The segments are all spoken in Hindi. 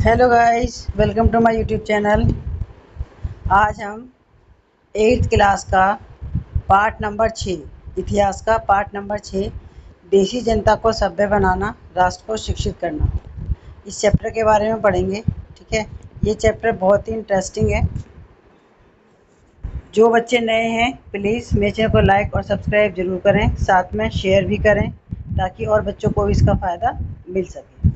Hello guys, welcome to my YouTube channel. आज हम 8th क्लास का पार्ट नंबर 6 इतिहास का पार्ट नंबर 6 देशी जनता को सभ्य बनाना, राष्ट्र को शिक्षित करना, इस चैप्टर के बारे में पढ़ेंगे। ठीक है, ये चैप्टर बहुत ही इंटरेस्टिंग है। जो बच्चे नए हैं प्लीज़ मेरे चैनल को लाइक और सब्सक्राइब ज़रूर करें, साथ में शेयर भी करें ताकि और बच्चों को भी इसका फ़ायदा मिल सके।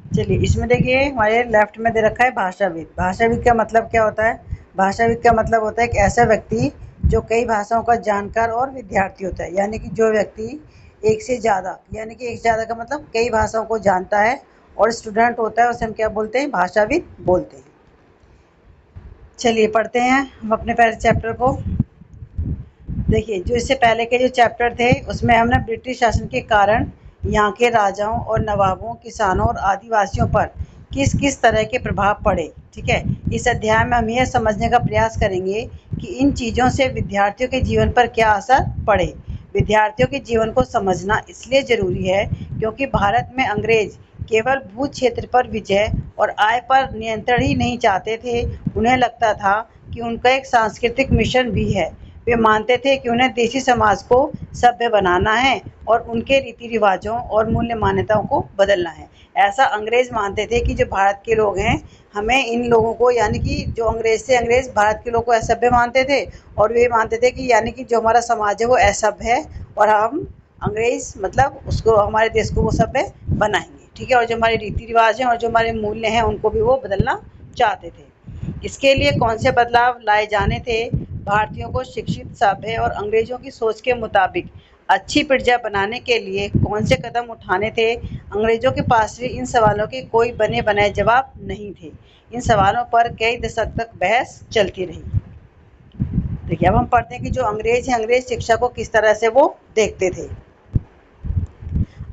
चलिए, इसमें देखिए हमारे लेफ्ट में दे रखा है भाषाविद। भाषाविद का मतलब क्या होता है? भाषाविद का मतलब होता है एक ऐसा व्यक्ति जो कई भाषाओं का जानकार और विद्यार्थी होता है। यानी कि जो व्यक्ति एक से ज़्यादा, यानी कि एक से ज़्यादा का मतलब कई भाषाओं को जानता है और स्टूडेंट होता है, उसे हम क्या बोलते हैं? भाषाविद बोलते हैं। चलिए पढ़ते हैं हम अपने पहले चैप्टर को। देखिए, जो इससे पहले के जो चैप्टर थे उसमें हमने ब्रिटिश शासन के कारण यहाँ के राजाओं और नवाबों, किसानों और आदिवासियों पर किस किस तरह के प्रभाव पड़े। ठीक है, इस अध्याय में हम यह समझने का प्रयास करेंगे कि इन चीज़ों से विद्यार्थियों के जीवन पर क्या असर पड़े। विद्यार्थियों के जीवन को समझना इसलिए ज़रूरी है क्योंकि भारत में अंग्रेज केवल भू क्षेत्र पर विजय और आय पर नियंत्रण ही नहीं चाहते थे, उन्हें लगता था कि उनका एक सांस्कृतिक मिशन भी है। वे मानते थे कि उन्हें देशी समाज को सभ्य बनाना है और उनके रीति रिवाजों और मूल्य मान्यताओं को बदलना है। ऐसा अंग्रेज मानते थे कि जो भारत के लोग हैं, हमें इन लोगों को, यानी कि जो अंग्रेज थे, अंग्रेज भारत के लोग को असभ्य मानते थे और वे मानते थे कि यानी कि जो हमारा समाज है वो असभ्य है और हम अंग्रेज मतलब उसको, हमारे देश को वो सभ्य बनाएंगे। ठीक है, और जो हमारे रीति रिवाज हैं और जो हमारे मूल्य हैं उनको भी वो बदलना चाहते थे। इसके लिए कौन से बदलाव लाए जाने थे? भारतीयों को शिक्षित, सभ्य और अंग्रेजों की सोच के मुताबिक अच्छी प्रजा बनाने के लिए कौन से कदम उठाने थे? अंग्रेजों के पास भी इन सवालों के कोई बने बनाए जवाब नहीं थे। इन सवालों पर कई दशक तक बहस चलती रही। देखिए, अब हम पढ़ते हैं कि जो अंग्रेज हैं, अंग्रेज शिक्षा को किस तरह से वो देखते थे।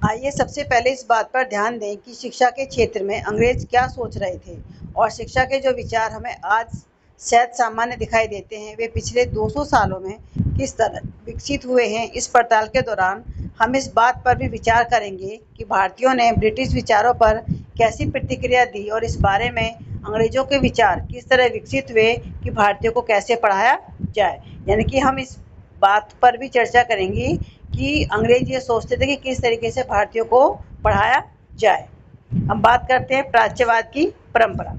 आइए सबसे पहले इस बात पर ध्यान दें कि शिक्षा के क्षेत्र में अंग्रेज क्या सोच रहे थे और शिक्षा के जो विचार हमें आज शायद सामान्य दिखाई देते हैं, वे पिछले 200 सालों में किस तरह विकसित हुए हैं। इस पड़ताल के दौरान हम इस बात पर भी विचार करेंगे कि भारतीयों ने ब्रिटिश विचारों पर कैसी प्रतिक्रिया दी और इस बारे में अंग्रेजों के विचार किस तरह विकसित हुए कि भारतीयों को कैसे पढ़ाया जाए। यानी कि हम इस बात पर भी चर्चा करेंगे कि अंग्रेज ये सोचते थे कि किस तरीके से भारतीयों को पढ़ाया जाए। हम बात करते हैं प्राच्यवाद की परंपरा।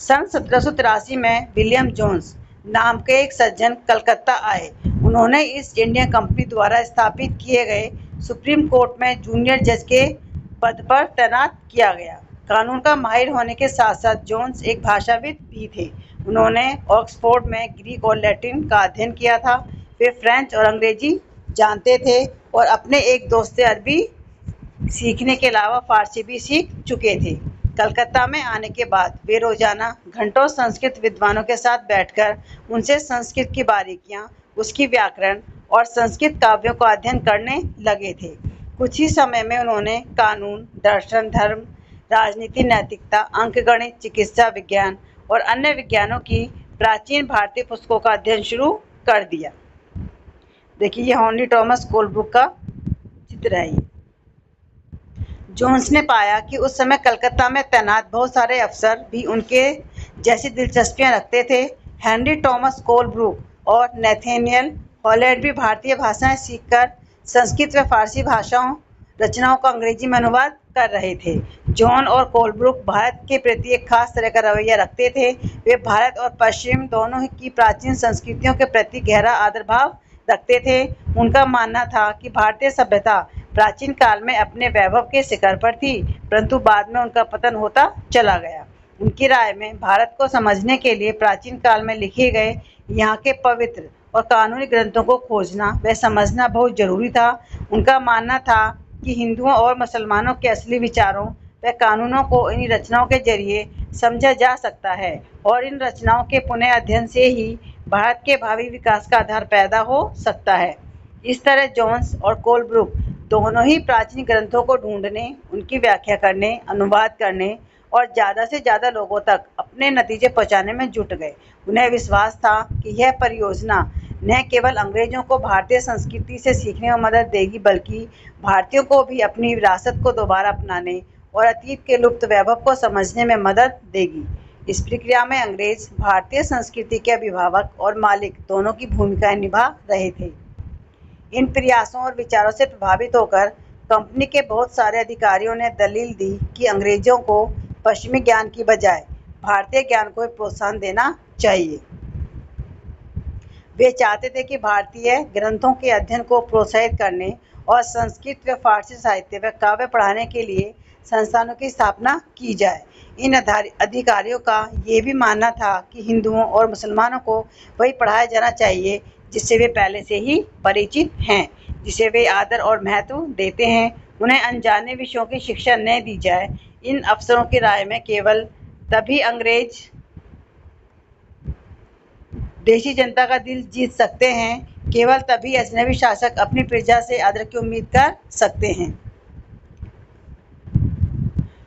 सन 1783 में विलियम जोन्स नाम के एक सज्जन कलकत्ता आए। उन्होंने ईस्ट इंडिया कंपनी द्वारा स्थापित किए गए सुप्रीम कोर्ट में जूनियर जज के पद पर तैनात किया गया। कानून का माहिर होने के साथ साथ जोन्स एक भाषाविद भी थे। उन्होंने ऑक्सफोर्ड में ग्रीक और लैटिन का अध्ययन किया था। वे फ्रेंच और अंग्रेजी जानते थे और अपने एक दोस्त से अरबी सीखने के अलावा फारसी भी सीख चुके थे। कलकत्ता में आने के बाद वे रोजाना घंटों संस्कृत विद्वानों के साथ बैठकर उनसे संस्कृत की बारीकियां, उसकी व्याकरण और संस्कृत काव्यों का अध्ययन करने लगे थे। कुछ ही समय में उन्होंने कानून, दर्शन, धर्म, राजनीति, नैतिकता, अंकगणित, चिकित्सा विज्ञान और अन्य विज्ञानों की प्राचीन भारतीय पुस्तकों का अध्ययन शुरू कर दिया। देखिए, ये हेनरी थॉमस कोलब्रुक का चित्र है। जोन्स ने पाया कि उस समय कलकत्ता में तैनात बहुत सारे अफसर भी उनके जैसी दिलचस्पियां रखते थे। हेनरी थॉमस कोलब्रुक और नैथानियल हॉलैंड भी भारतीय भाषाएं सीखकर संस्कृत व फारसी भाषाओं रचनाओं का अंग्रेजी में अनुवाद कर रहे थे। जॉन और कोलब्रुक भारत के प्रति एक खास तरह का रवैया रखते थे। वे भारत और पश्चिम दोनों की प्राचीन संस्कृतियों के प्रति गहरा आदर भाव रखते थे। उनका मानना था कि भारतीय सभ्यता प्राचीन काल में अपने वैभव के शिखर पर थी, परंतु बाद में उनका पतन होता चला गया। उनकी राय में भारत को समझने के लिए प्राचीन काल में लिखे गए यहाँ के पवित्र और कानूनी ग्रंथों को खोजना व समझना बहुत जरूरी था। उनका मानना था कि हिंदुओं और मुसलमानों के असली विचारों व कानूनों को इन रचनाओं के जरिए समझा जा सकता है और इन रचनाओं के पुनः अध्ययन से ही भारत के भावी विकास का आधार पैदा हो सकता है। इस तरह जोन्स और कोलब्रुक दोनों ही प्राचीन ग्रंथों को ढूंढने, उनकी व्याख्या करने, अनुवाद करने और ज़्यादा से ज़्यादा लोगों तक अपने नतीजे पहुंचाने में जुट गए। उन्हें विश्वास था कि यह परियोजना न केवल अंग्रेजों को भारतीय संस्कृति से सीखने में मदद देगी, बल्कि भारतीयों को भी अपनी विरासत को दोबारा अपनाने और अतीत के लुप्त वैभव को समझने में मदद देगी। इस प्रक्रिया में अंग्रेज भारतीय संस्कृति के अभिभावक और मालिक दोनों की भूमिकाएं निभा रहे थे। इन प्रयासों और विचारों से प्रभावित होकर कंपनी के बहुत सारे अधिकारियों ने दलील दी कि अंग्रेजों को पश्चिमी ज्ञान की बजाय भारतीय ज्ञान को प्रोत्साहन देना चाहिए। वे चाहते थे कि भारतीय ग्रंथों के अध्ययन को प्रोत्साहित करने और संस्कृत व फारसी साहित्य व काव्य पढ़ाने के लिए संस्थानों की स्थापना की जाए। इन अधिकारियों का ये भी मानना था कि हिंदुओं और मुसलमानों को वही पढ़ाया जाना चाहिए जिससे वे पहले से ही परिचित हैं, जिसे वे आदर और महत्व देते हैं। उन्हें अनजाने विषयों की शिक्षा न दी जाए। इन अफसरों की राय में केवल तभी अंग्रेज देशी जनता का दिल जीत सकते हैं, केवल तभी अजनबी शासक अपनी प्रजा से आदर की उम्मीद कर सकते हैं।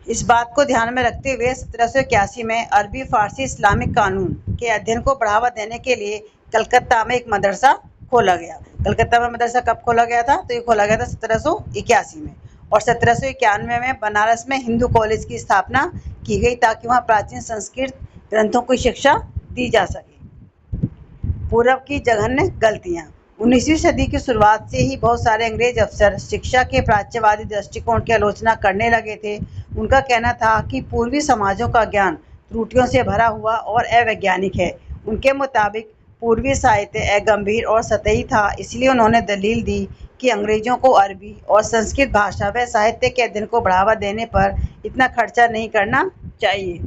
इस बात को ध्यान में रखते हुए 1781 में अरबी फारसी इस्लामिक कानून के अध्ययन को बढ़ावा देने के लिए कलकत्ता में एक मदरसा खोला गया। कलकत्ता में मदरसा कब खोला गया था? तो ये खोला गया था 1781 में। और 1791 में बनारस में हिंदू कॉलेज की स्थापना की गई ताकि वहाँ प्राचीन संस्कृत ग्रंथों की शिक्षा दी जा सके। पूर्व की जघन्य गलतियाँ। 19वीं सदी की शुरुआत से ही बहुत सारे अंग्रेज अफसर शिक्षा के प्राच्यवादी दृष्टिकोण की आलोचना करने लगे थे। उनका कहना था कि पूर्वी समाजों का ज्ञान त्रुटियों से भरा हुआ और अवैज्ञानिक है। उनके मुताबिक पूर्वी साहित्य अगंभीर और सतही था, इसलिए उन्होंने दलील दी कि अंग्रेजों को अरबी और संस्कृत भाषा व साहित्य के अध्ययन को बढ़ावा देने पर इतना खर्चा नहीं करना चाहिए।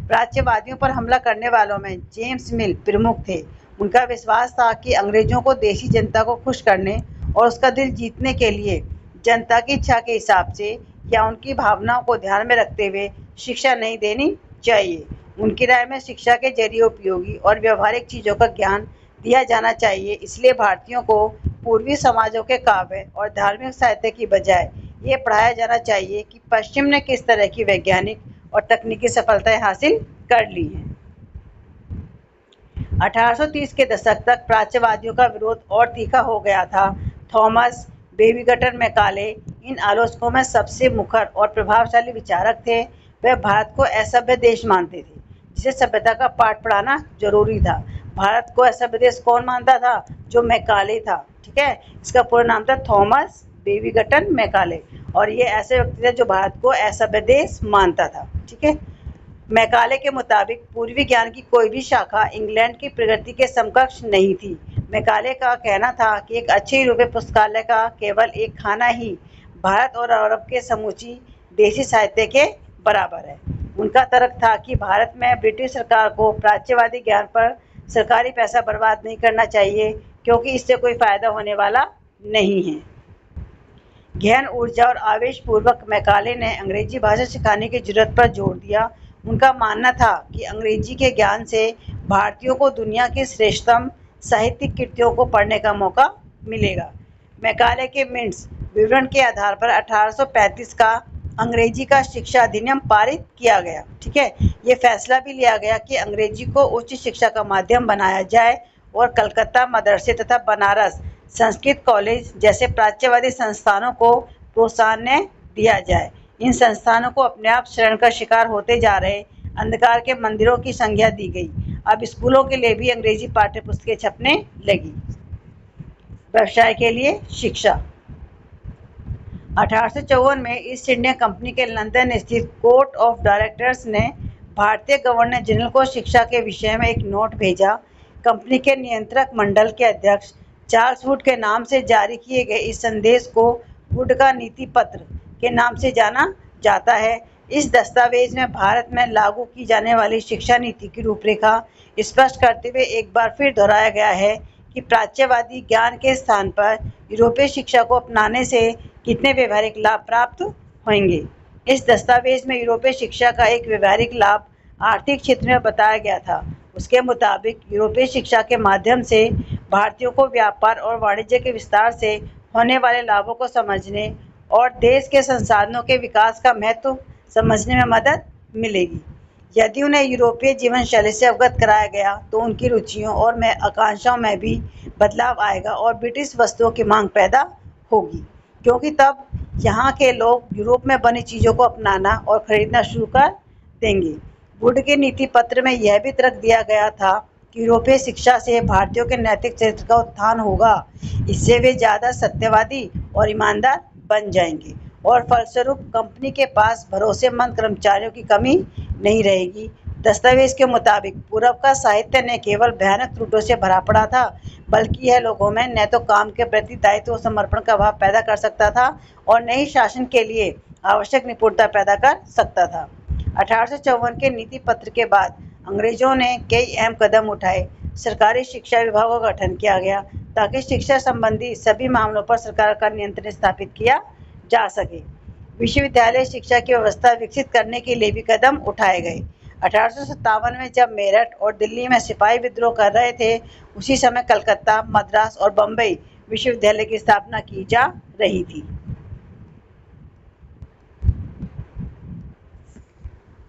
प्राच्यवादियों पर हमला करने वालों में जेम्स मिल प्रमुख थे। उनका विश्वास था कि अंग्रेजों को देशी जनता को खुश करने और उसका दिल जीतने के लिए जनता की इच्छा के हिसाब से या उनकी भावनाओं को ध्यान में रखते हुए शिक्षा नहीं देनी चाहिए। उनकी राय में शिक्षा के जरिए उपयोगी और व्यवहारिक चीज़ों का ज्ञान दिया जाना चाहिए। इसलिए भारतीयों को पूर्वी समाजों के काव्य और धार्मिक साहित्य की बजाय ये पढ़ाया जाना चाहिए कि पश्चिम ने किस तरह की वैज्ञानिक और तकनीकी सफलताएं हासिल कर ली हैं। 1830 के दशक तक प्राच्यवादियों का विरोध और तीखा हो गया था। थॉमस बेबीगटन मैकाले इन आलोचकों में सबसे मुखर और प्रभावशाली विचारक थे। वे भारत को असभ्य देश मानते थे जिसे सभ्यता का पाठ पढ़ाना जरूरी था। भारत को असभ्य देश कौन मानता था? जो मैकाले था। ठीक है, इसका पूरा नाम था थॉमस बेबीगटन मैकाले और ये ऐसे व्यक्ति थे जो भारत को असभ्य देश मानता था। ठीक है, मैकाले के मुताबिक पूर्वी ज्ञान की कोई भी शाखा इंग्लैंड की प्रगति के समकक्ष नहीं थी। मैकाले का कहना था कि एक अच्छे यूरोपीय पुस्तकालय का केवल एक खाना ही भारत और यूरोप के समूची देशी साहित्य के बराबर है। उनका तर्क था कि भारत में ब्रिटिश सरकार को प्राच्यवादी ज्ञान पर सरकारी पैसा बर्बाद नहीं करना चाहिए क्योंकि इससे कोई फायदा होने वाला नहीं है। गहन ऊर्जा और आवेश पूर्वक मैकाले ने अंग्रेजी भाषा सिखाने की जरूरत पर जोर दिया। उनका मानना था कि अंग्रेजी के ज्ञान से भारतीयों को दुनिया की श्रेष्ठतम साहित्यिक कृतियों को पढ़ने का मौका मिलेगा। मैकाले के मिंट्स विवरण के आधार पर 1835 का अंग्रेजी का शिक्षा अधिनियम पारित किया गया। ठीक है, ये फैसला भी लिया गया कि अंग्रेजी को उच्च शिक्षा का माध्यम बनाया जाए और कलकत्ता मदरसे तथा बनारस संस्कृत कॉलेज जैसे प्राच्यवादी संस्थानों को प्रोत्साहन दिया जाए। इन संस्थानों को अपने आप शरण का शिकार होते जा रहे अंधकार के मंदिरों की संज्ञा दी गई। अब स्कूलों के लिए भी अंग्रेजी पाठ्य पुस्तकें छपने लगी। व्यवसाय के लिए शिक्षा। 1854 में ईस्ट इंडिया कंपनी के लंदन स्थित कोर्ट ऑफ डायरेक्टर्स ने भारतीय गवर्नर जनरल को शिक्षा के विषय में एक नोट भेजा। कंपनी के नियंत्रक मंडल के अध्यक्ष चार्ल्स वुड के नाम से जारी किए गए इस संदेश को वुड का नीति पत्र के नाम से जाना जाता है। इस दस्तावेज में भारत में लागू की जाने वाली शिक्षा नीति की रूपरेखा स्पष्ट करते हुए एक बार फिर दोहराया गया है कि प्राच्यवादी ज्ञान के स्थान पर यूरोपीय शिक्षा को अपनाने से कितने व्यवहारिक लाभ प्राप्त होंगे। इस दस्तावेज में यूरोपीय शिक्षा का एक व्यवहारिक लाभ आर्थिक क्षेत्र में बताया गया था। उसके मुताबिक यूरोपीय शिक्षा के माध्यम से भारतीयों को व्यापार और वाणिज्य के विस्तार से होने वाले लाभों को समझने और देश के संसाधनों के विकास का महत्व समझने में मदद मिलेगी। यदि उन्हें यूरोपीय जीवन शैली से अवगत कराया गया तो उनकी रुचियों और आकांक्षाओं में भी बदलाव आएगा और ब्रिटिश वस्तुओं की मांग पैदा होगी, क्योंकि तब यहाँ के लोग यूरोप में बनी चीज़ों को अपनाना और खरीदना शुरू कर देंगे। वुड के नीति पत्र में यह भी तर्क दिया गया था कि यूरोपीय शिक्षा से भारतीयों के नैतिक चरित्र का उत्थान होगा। इससे वे ज़्यादा सत्यवादी और ईमानदार बन जाएंगे और फलस्वरूप कंपनी के पास भरोसेमंद कर्मचारियों की कमी नहीं रहेगी। दस्तावेज के मुताबिक पूर्व का साहित्य न केवल भयानक त्रुटियों से भरा पड़ा था, बल्कि यह लोगों में न तो काम के प्रति दायित्व और समर्पण का भाव पैदा कर सकता था और न ही शासन के लिए आवश्यक निपुणता पैदा कर सकता था। 1854 के नीति पत्र के बाद अंग्रेजों ने कई अहम कदम उठाए। सरकारी शिक्षा विभाग का गठन किया गया ताकि शिक्षा संबंधी सभी मामलों पर सरकार का नियंत्रण स्थापित किया जा सके। विश्वविद्यालय शिक्षा की व्यवस्था विकसित करने के लिए भी कदम उठाए गए। 1857 में जब मेरठ और दिल्ली में सिपाही विद्रोह कर रहे थे, उसी समय कलकत्ता, मद्रास और बम्बई विश्वविद्यालय की स्थापना की जा रही थी।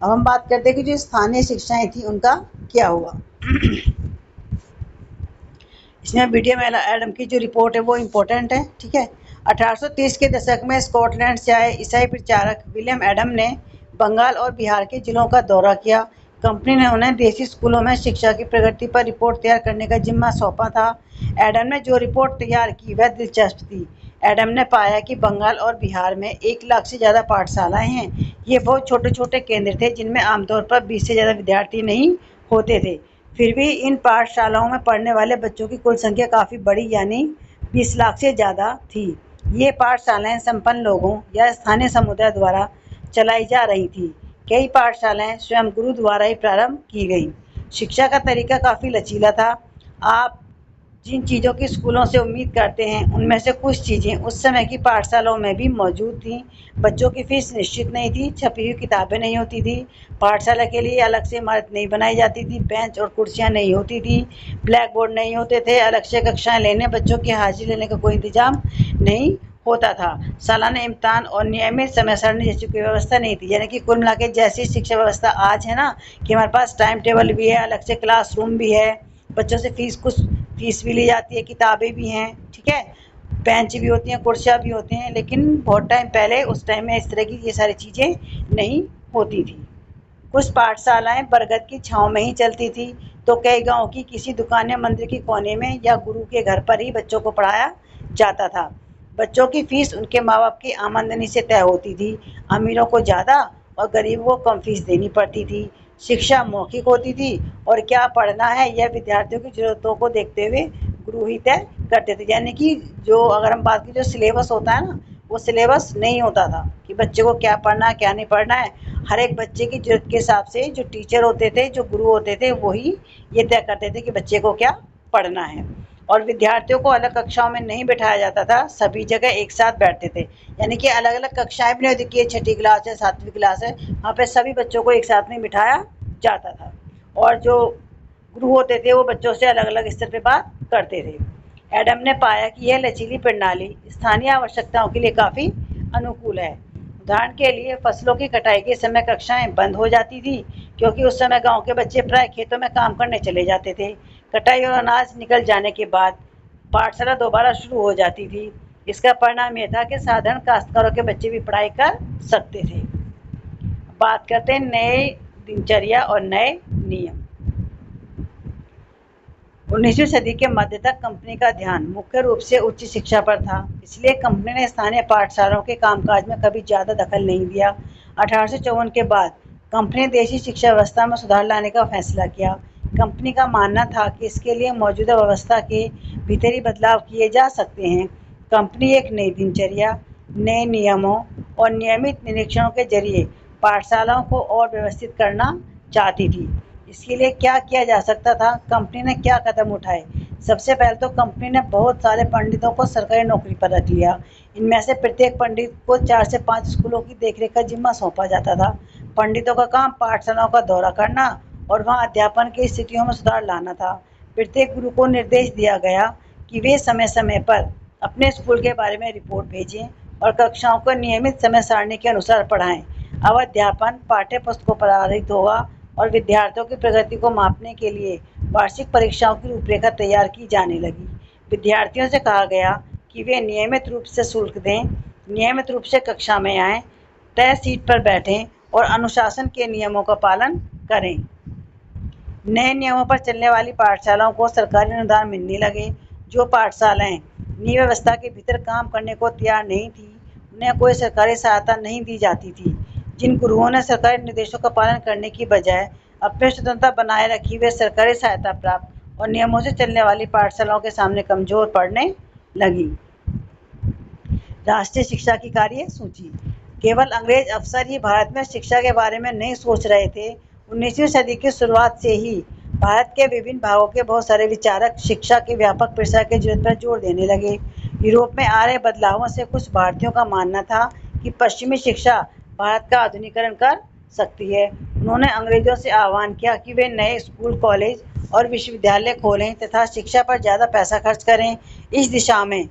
अब हम बात करते हैं कि जो स्थानीय शिक्षाएं थी उनका क्या हुआ। इसमें विलियम एडम की जो रिपोर्ट है वो इम्पोर्टेंट है, ठीक है। 1830 के दशक में स्कॉटलैंड से आए ईसाई प्रचारक विलियम एडम ने बंगाल और बिहार के जिलों का दौरा किया। कंपनी ने उन्हें देसी स्कूलों में शिक्षा की प्रगति पर रिपोर्ट तैयार करने का जिम्मा सौंपा था। एडम ने जो रिपोर्ट तैयार की वह दिलचस्प थी। एडम ने पाया कि बंगाल और बिहार में 1 लाख से ज़्यादा पाठशालाएं हैं। ये बहुत छोटे छोटे केंद्र थे जिनमें आमतौर पर 20 से ज़्यादा विद्यार्थी नहीं होते थे। फिर भी इन पाठशालाओं में पढ़ने वाले बच्चों की कुल संख्या काफ़ी बड़ी यानी 20 लाख से ज़्यादा थी। ये पाठशालाएं संपन्न लोगों या स्थानीय समुदाय द्वारा चलाई जा रही थी। कई पाठशालाएं स्वयं गुरु द्वारा ही प्रारंभ की गई। शिक्षा का तरीका काफ़ी लचीला था। आप जिन चीज़ों की स्कूलों से उम्मीद करते हैं उनमें से कुछ चीज़ें उस समय की पाठशालाओं में भी मौजूद थीं। बच्चों की फीस निश्चित नहीं थी, छपी हुई किताबें नहीं होती थी, पाठशाला के लिए अलग से इमारत नहीं बनाई जाती थी, बेंच और कुर्सियां नहीं होती थी, ब्लैक बोर्ड नहीं होते थे, अलग से कक्षाएं लेने, बच्चों की हाजिरी लेने का कोई इंतजाम नहीं होता था। सालाना इम्तिहान और नियमित समय सारणी जैसी कोई व्यवस्था नहीं थी। यानी कि कुल मिला के जैसी शिक्षा व्यवस्था आज है ना, कि हमारे पास टाइम टेबल भी है, अलग से क्लासरूम भी है, बच्चों से फीस भी ली जाती है, किताबें भी हैं, ठीक है, बेंच भी होती हैं, कुर्सियाँ भी होती हैं। लेकिन बहुत टाइम पहले उस टाइम में इस तरह की ये सारी चीज़ें नहीं होती थी। कुछ पाठशालाएं बरगद की छाँव में ही चलती थी, तो कई गाँव की किसी दुकान या मंदिर के कोने में या गुरु के घर पर ही बच्चों को पढ़ाया जाता था। बच्चों की फीस उनके माँ बाप की आमदनी से तय होती थी। अमीरों को ज़्यादा और गरीबों को कम फीस देनी पड़ती थी। शिक्षा मौखिक होती थी और क्या पढ़ना है यह विद्यार्थियों की ज़रूरतों को देखते हुए गुरु ही तय करते थे। यानी कि जो अगर हम बात की जो सिलेबस होता है ना, वो सिलेबस नहीं होता था कि बच्चे को क्या पढ़ना है क्या नहीं पढ़ना है। हर एक बच्चे की ज़रूरत के हिसाब से जो टीचर होते थे, जो गुरु होते थे, वही ये तय करते थे कि बच्चे को क्या पढ़ना है। और विद्यार्थियों को अलग कक्षाओं में नहीं बिठाया जाता था, सभी जगह एक साथ बैठते थे। यानी कि अलग अलग कक्षाएं भी नहीं होती कि 6ठी क्लास है, 7वीं क्लास है, वहाँ पे सभी बच्चों को एक साथ नहीं बिठाया जाता था। और जो गुरु होते थे वो बच्चों से अलग अलग स्तर पे बात करते थे। एडम ने पाया कि यह लचीली प्रणाली स्थानीय आवश्यकताओं के लिए काफ़ी अनुकूल है। उदाहरण के लिए फसलों की कटाई के समय कक्षाएं बंद हो जाती थी, क्योंकि उस समय गांव के बच्चे प्राय खेतों में काम करने चले जाते थे। कटाई और अनाज निकल जाने के बाद पाठशाला दोबारा शुरू हो जाती थी। इसका परिणाम यह था कि साधारण काश्तकारों के बच्चे भी पढ़ाई कर सकते थे। बात करते हैं नए दिनचर्या और नए नियम। 19वीं सदी के मध्य तक कंपनी का ध्यान मुख्य रूप से उच्च शिक्षा पर था, इसलिए कंपनी ने स्थानीय पाठशालाओं के कामकाज में कभी ज़्यादा दखल नहीं दिया। 1854 के बाद कंपनी ने देशी शिक्षा व्यवस्था में सुधार लाने का फैसला किया। कंपनी का मानना था कि इसके लिए मौजूदा व्यवस्था के भीतरी बदलाव किए जा सकते हैं। कंपनी एक नई दिनचर्या, नए नियमों और नियमित निरीक्षणों के जरिए पाठशालाओं को और व्यवस्थित करना चाहती थी। इसके लिए क्या किया जा सकता था, कंपनी ने क्या कदम उठाए। सबसे पहले तो कंपनी ने बहुत सारे पंडितों को सरकारी नौकरी पर रख लिया। इनमें से प्रत्येक पंडित को 4 से 5 स्कूलों की देखरेख का जिम्मा सौंपा जाता था। पंडितों का काम पाठशालाओं का दौरा करना और वहां अध्यापन की स्थितियों में सुधार लाना था। प्रत्येक गुरु को निर्देश दिया गया कि वे समय समय पर अपने स्कूल के बारे में रिपोर्ट भेजें और कक्षाओं को नियमित समय सारणी के अनुसार पढ़ाएं। अब अध्यापन पाठ्य पुस्तकों पर आधारित होगा और विद्यार्थियों की प्रगति को मापने के लिए वार्षिक परीक्षाओं की रूपरेखा तैयार की जाने लगी। विद्यार्थियों से कहा गया कि वे नियमित रूप से शुल्क दें नियमित रूप से कक्षा में आएं, तय सीट पर बैठें और अनुशासन के नियमों का पालन करें। नए नियमों पर चलने वाली पाठशालाओं को सरकारी अनुदान मिलने लगे। जो पाठशालाएं नई व्यवस्था के भीतर काम करने को तैयार नहीं थी, उन्हें कोई सरकारी सहायता नहीं दी जाती थी। जिन गुरुओं ने सरकारी निर्देशों का पालन करने की बजाय अपनी स्वतंत्रता बनाए रखी, वे सरकारी सहायता प्राप्त और नियमों से चलने वाली पाठशालाओं के सामने कमजोर पड़ने लगी। राष्ट्रीय शिक्षा की कार्य सूची। केवल अंग्रेज अफसर ही भारत में शिक्षा के बारे में नहीं सोच रहे थे। 19वीं सदी की शुरुआत से ही भारत के विभिन्न भागों के बहुत सारे विचारक शिक्षा के व्यापक प्रसार की जरूरत पर जोर देने लगे। यूरोप में आ रहे बदलावों से कुछ भारतीयों का मानना था कि पश्चिमी शिक्षा भारत का आधुनिकीकरण कर सकती है। उन्होंने अंग्रेजों से आह्वान किया कि वे नए स्कूल, कॉलेज और विश्वविद्यालय खोलें तथा शिक्षा पर ज़्यादा पैसा खर्च करें। इस दिशा में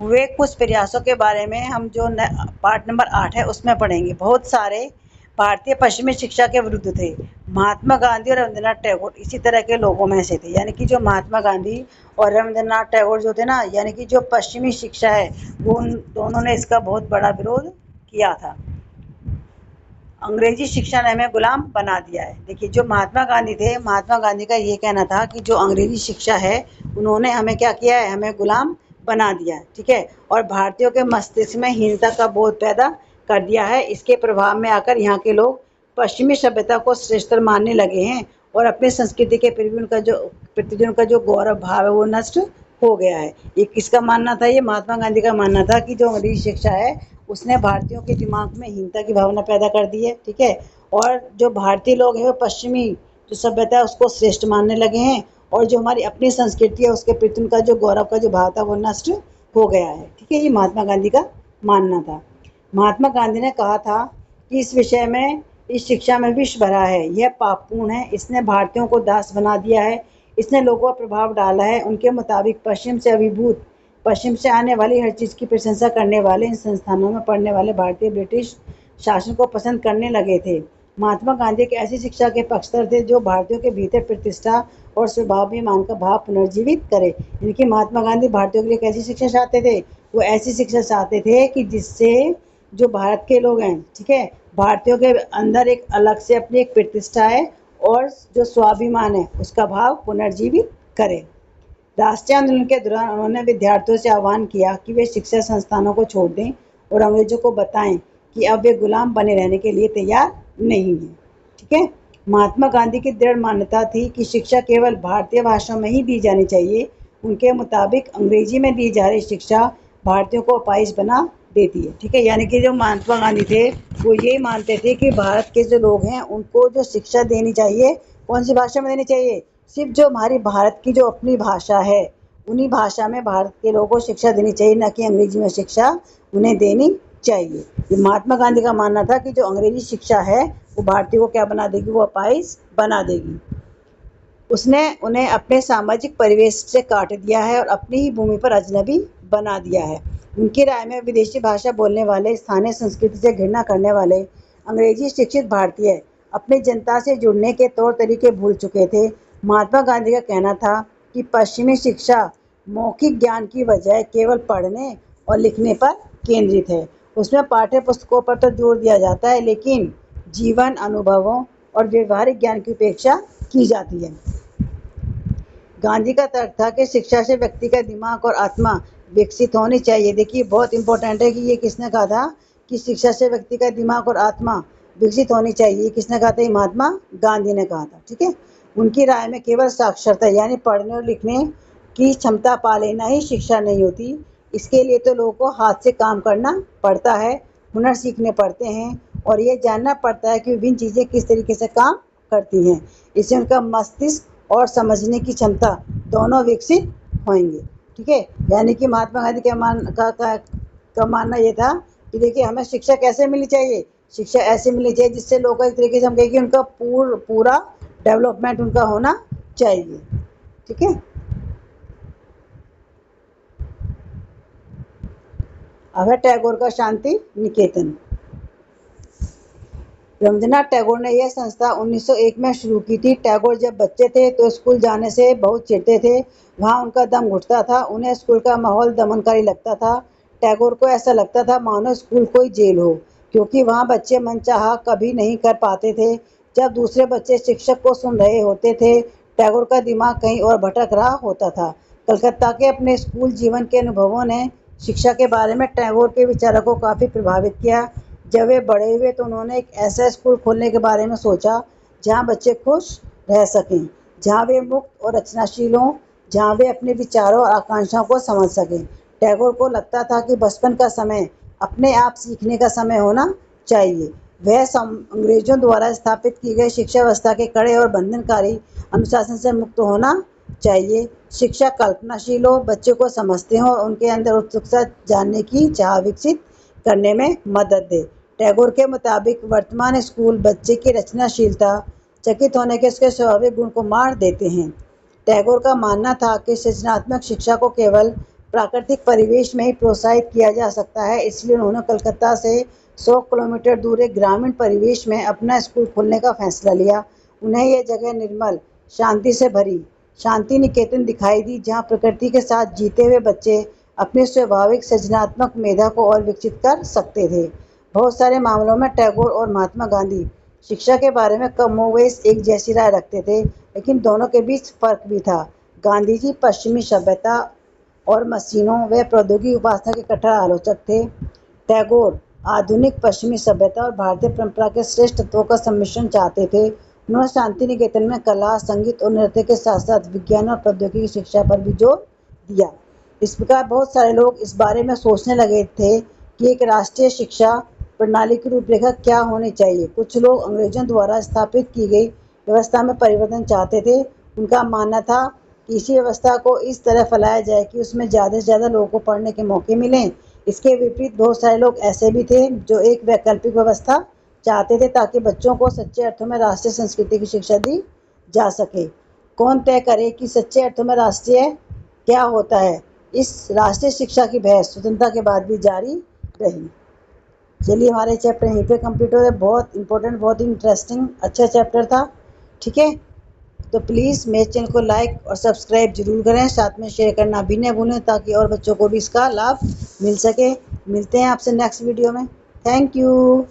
हुए कुछ प्रयासों के बारे में हम जो पार्ट नंबर 8 है उसमें पढ़ेंगे। बहुत सारे भारतीय पश्चिमी शिक्षा के विरुद्ध थे। महात्मा गांधी और रविंद्रनाथ टैगोर इसी तरह के लोगों में से थे। यानी कि जो महात्मा गांधी और रविंद्रनाथ टैगोर जो थे ना, यानी कि जो पश्चिमी शिक्षा है, वो उन दोनों ने इसका बहुत बड़ा विरोध किया था। अंग्रेजी शिक्षा ने हमें गुलाम बना दिया है। देखिए, जो महात्मा गांधी थे, महात्मा गांधी का ये कहना था कि जो अंग्रेजी शिक्षा है उन्होंने हमें क्या किया है, हमें गुलाम बना दिया है। ठीक है, और भारतीयों के मस्तिष्क में हीनता का बोध पैदा कर दिया है। इसके प्रभाव में आकर यहाँ के लोग पश्चिमी सभ्यता को श्रेष्ठ मानने लगे हैं और अपनी संस्कृति के प्रति उनका जो गौरव भाव है वो नष्ट हो गया है। ये किसका मानना था? ये महात्मा गांधी का मानना था कि जो अंग्रेजी शिक्षा है उसने भारतीयों के दिमाग में हीनता की भावना पैदा कर दी है। ठीक है, और जो भारतीय लोग हैं वो पश्चिमी जो सभ्यता है उसको श्रेष्ठ मानने लगे हैं और जो हमारी अपनी संस्कृति है उसके प्रति उनका जो गौरव का जो भाव था वो नष्ट हो गया है। ठीक है, ये महात्मा गांधी का मानना था। महात्मा गांधी ने कहा था कि इस विषय में, इस शिक्षा में विष भरा है, यह पापपूर्ण है, इसने भारतीयों को दास बना दिया है, इसने लोगों पर प्रभाव डाला है। उनके मुताबिक पश्चिम से आने वाली हर चीज़ की प्रशंसा करने वाले इन संस्थानों में पढ़ने वाले भारतीय ब्रिटिश शासन को पसंद करने लगे थे। महात्मा गांधी एक ऐसी शिक्षा के पक्षधर थे जो भारतीयों के भीतर प्रतिष्ठा और स्वाभिमान का भाव पुनर्जीवित करे। इनकी महात्मा गांधी भारतीयों के लिए कैसी शिक्षा चाहते थे? वो ऐसी शिक्षा चाहते थे कि जिससे जो भारत के लोग हैं, ठीक है, भारतीयों के अंदर एक अलग से अपनी एक प्रतिष्ठा है और जो स्वाभिमान है उसका भाव पुनर्जीवित करे। राष्ट्रीय आंदोलन के दौरान उन्होंने विद्यार्थियों से आह्वान किया कि वे शिक्षा संस्थानों को छोड़ दें और अंग्रेजों को बताएं कि अब वे गुलाम बने रहने के लिए तैयार नहीं हैं। ठीक है, महात्मा गांधी की दृढ़ मान्यता थी कि शिक्षा केवल भारतीय भाषा में ही दी जानी चाहिए। उनके मुताबिक अंग्रेजी में दी जा रही शिक्षा भारतीयों को अपाहिज बना देती है। ठीक है, यानी कि जो महात्मा गांधी थे वो ये मानते थे कि भारत के जो लोग हैं उनको जो शिक्षा देनी चाहिए, कौन सी भाषा में देनी चाहिए? सिर्फ जो हमारी भारत की जो अपनी भाषा है उन्हीं भाषा में भारत के लोगों को शिक्षा देनी चाहिए, न कि अंग्रेजी में शिक्षा उन्हें देनी चाहिए। ये महात्मा गांधी का मानना था कि जो अंग्रेजी शिक्षा है वो भारतीय को क्या बना देगी? वो अपाहिज बना देगी। उसने उन्हें अपने सामाजिक परिवेश से काट दिया है और अपनी ही भूमि पर अजनबी बना दिया है। उनकी राय में विदेशी भाषा बोलने वाले, स्थानीय संस्कृति से घृणा करने वाले अंग्रेजी शिक्षित भारतीय अपनी जनता से जुड़ने के तौर तरीके भूल चुके थे। महात्मा गांधी का कहना था कि पश्चिमी शिक्षा मौखिक ज्ञान की बजाय केवल पढ़ने और लिखने पर केंद्रित है। उसमें पाठ्य पुस्तकों पर तो जोर दिया जाता है लेकिन जीवन अनुभवों और व्यवहारिक ज्ञान की उपेक्षा की जाती है। गांधी का तर्क था कि शिक्षा से व्यक्ति का दिमाग और आत्मा विकसित होनी चाहिए। देखिए, बहुत इंपॉर्टेंट है कि ये किसने कहा था कि शिक्षा से व्यक्ति का दिमाग और आत्मा विकसित होनी चाहिए। किसने कहा था? महात्मा गांधी ने कहा था। ठीक है, उनकी राय में केवल साक्षरता यानी पढ़ने और लिखने की क्षमता पा लेना ही शिक्षा नहीं होती। इसके लिए तो लोगों को हाथ से काम करना पड़ता है, हुनर सीखने पड़ते हैं और ये जानना पड़ता है कि विभिन्न चीज़ें किस तरीके से काम करती हैं। इससे उनका मस्तिष्क और समझने की क्षमता दोनों विकसित होंगे। ठीक है, यानी कि महात्मा गांधी का मानना ये था कि देखिए, हमें शिक्षा कैसे मिलनी चाहिए? शिक्षा ऐसे मिलनी चाहिए जिससे लोगों को एक तरीके से हम कहें कि उनका पूरा डेवलपमेंट उनका होना चाहिए। ठीक है, अब है टैगोर का शांति निकेतन। रविंद्रनाथ टैगोर ने यह संस्था 1901 में शुरू की थी। टैगोर जब बच्चे थे तो स्कूल जाने से बहुत चिढ़ते थे, वहाँ उनका दम घुटता था, उन्हें स्कूल का माहौल दमनकारी लगता था। टैगोर को ऐसा लगता था मानो स्कूल कोई जेल हो, क्योंकि वहाँ बच्चे मनचाहा कभी नहीं कर पाते थे। जब दूसरे बच्चे शिक्षक को सुन रहे होते थे, टैगोर का दिमाग कहीं और भटक रहा होता था। कलकत्ता के अपने स्कूल जीवन के अनुभवों ने शिक्षा के बारे में टैगोर के विचारों को काफ़ी प्रभावित किया। जब वे बड़े हुए तो उन्होंने एक ऐसा स्कूल खोलने के बारे में सोचा जहाँ बच्चे खुश रह सकें, जहाँ वे मुक्त और रचनाशील हों, जहाँ वे अपने विचारों और आकांक्षाओं को समझ सकें। टैगोर को लगता था कि बचपन का समय अपने आप सीखने का समय होना चाहिए। वह अंग्रेजों द्वारा स्थापित की गई शिक्षा व्यवस्था के कड़े और बंधनकारी अनुशासन से मुक्त होना चाहिए। शिक्षा कल्पनाशील हो, बच्चे को समझते हो और उनके अंदर उत्सुकता जानने की चाह विकसित करने में मदद दे। टैगोर के मुताबिक वर्तमान स्कूल बच्चे की रचनाशीलता, चकित होने के उसके स्वाभाविक गुण को मार देते हैं। टैगोर का मानना था कि सृजनात्मक शिक्षा को केवल प्राकृतिक परिवेश में ही प्रोत्साहित किया जा सकता है, इसलिए उन्होंने कलकत्ता से 100 किलोमीटर दूर एक ग्रामीण परिवेश में अपना स्कूल खोलने का फैसला लिया। उन्हें यह जगह निर्मल, शांति से भरी शांति निकेतन दिखाई दी, जहाँ प्रकृति के साथ जीते हुए बच्चे अपनी स्वाभाविक सृजनात्मक मेधा को और विकसित कर सकते थे। बहुत सारे मामलों में टैगोर और महात्मा गांधी शिक्षा के बारे में कमोवेश एक जैसी राय रखते थे, लेकिन दोनों के बीच फर्क भी था। गांधी जी पश्चिमी सभ्यता और मशीनों व प्रौद्योगिकी उपासना के कट्टर आलोचक थे। टैगोर आधुनिक पश्चिमी सभ्यता और भारतीय परंपरा के श्रेष्ठ तत्वों का सम्मिश्रण चाहते थे। उन्होंने शांति निकेतन में कला, संगीत और नृत्य के साथ साथ विज्ञान और प्रौद्योगिकी शिक्षा पर भी जोर दिया। इस प्रकार बहुत सारे लोग इस बारे में सोचने लगे थे कि एक राष्ट्रीय शिक्षा प्रणाली की रूपरेखा क्या होनी चाहिए। कुछ लोग अंग्रेजों द्वारा स्थापित की गई व्यवस्था में परिवर्तन चाहते थे। उनका मानना था कि इसी व्यवस्था को इस तरह फैलाया जाए कि उसमें ज़्यादा से ज़्यादा लोगों को पढ़ने के मौके मिलें। इसके विपरीत बहुत सारे लोग ऐसे भी थे जो एक वैकल्पिक व्यवस्था चाहते थे, ताकि बच्चों को सच्चे अर्थों में राष्ट्रीय संस्कृति की शिक्षा दी जा सके। कौन तय करे कि सच्चे अर्थों में राष्ट्रीय क्या होता है? इस राष्ट्रीय शिक्षा की बहस स्वतंत्रता के बाद भी जारी रही। चलिए, हमारे चैप्टर यहीं पे कंप्लीट हो गए। बहुत इंपॉर्टेंट, बहुत ही इंटरेस्टिंग, अच्छा चैप्टर था। ठीक है, तो प्लीज़ मेरे चैनल को लाइक और सब्सक्राइब जरूर करें, साथ में शेयर करना भी न भूलें, ताकि और बच्चों को भी इसका लाभ मिल सके। मिलते हैं आपसे नेक्स्ट वीडियो में। Thank you.